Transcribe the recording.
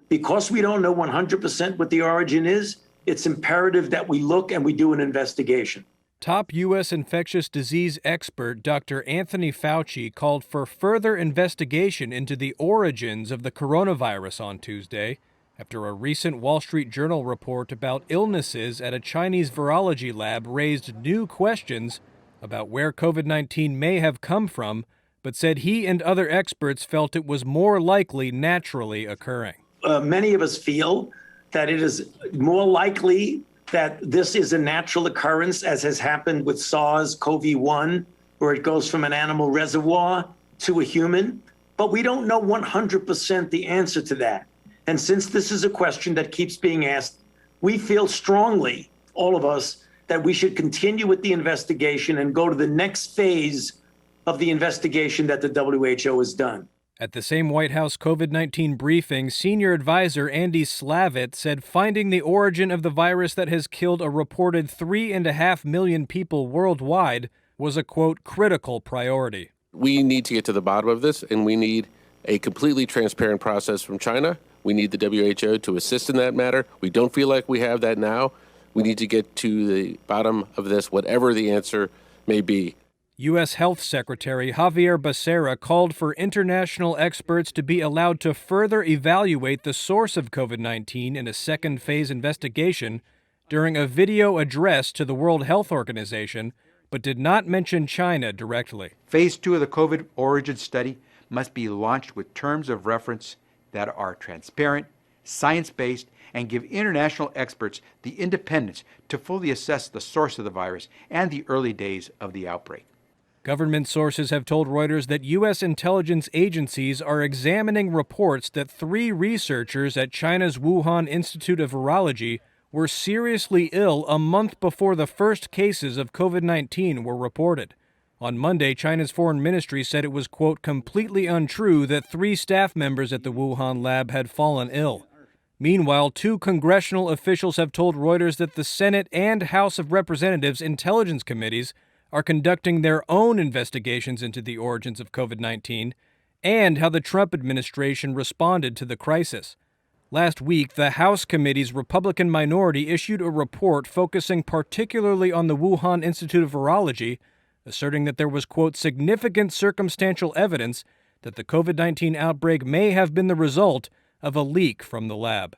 Because we don't know 100% what the origin is, it's imperative that we look and we do an investigation. Top U.S. infectious disease expert Dr. Anthony Fauci called for further investigation into the origins of the coronavirus on Tuesday, after a recent Wall Street Journal report about illnesses at a Chinese virology lab raised new questions about where COVID-19 may have come from, but said he and other experts felt it was more likely naturally occurring. Many of us feel that it is more likely that this is a natural occurrence, as has happened with SARS-CoV-1, where it goes from an animal reservoir to a human. But we don't know 100% the answer to that. And since this is a question that keeps being asked, we feel strongly, all of us, that we should continue with the investigation and go to the next phase of the investigation that the WHO has done. At the same White House COVID-19 briefing, senior advisor Andy Slavitt said finding the origin of the virus that has killed a reported 3.5 million people worldwide was a, quote, critical priority. We need to get to the bottom of this, and we need a completely transparent process from China. We need the WHO to assist in that matter. We don't feel like we have that now. We need to get to the bottom of this, whatever the answer may be. U.S. Health Secretary Javier Becerra called for international experts to be allowed to further evaluate the source of COVID-19 in a second phase investigation during a video address to the World Health Organization, but did not mention China directly. Phase 2 of the COVID origin study must be launched with terms of reference that are transparent, science-based, and give international experts the independence to fully assess the source of the virus and the early days of the outbreak. Government sources have told Reuters that U.S. intelligence agencies are examining reports that 3 researchers at China's Wuhan Institute of Virology were seriously ill a month before the first cases of COVID-19 were reported. On Monday, China's foreign ministry said it was, quote, completely untrue that 3 staff members at the Wuhan lab had fallen ill. Meanwhile, 2 congressional officials have told Reuters that the Senate and House of Representatives intelligence committees are conducting their own investigations into the origins of COVID-19 and how the Trump administration responded to the crisis. Last week, the House committee's Republican minority issued a report focusing particularly on the Wuhan Institute of Virology, asserting that there was, quote, significant circumstantial evidence that the COVID-19 outbreak may have been the result of a leak from the lab.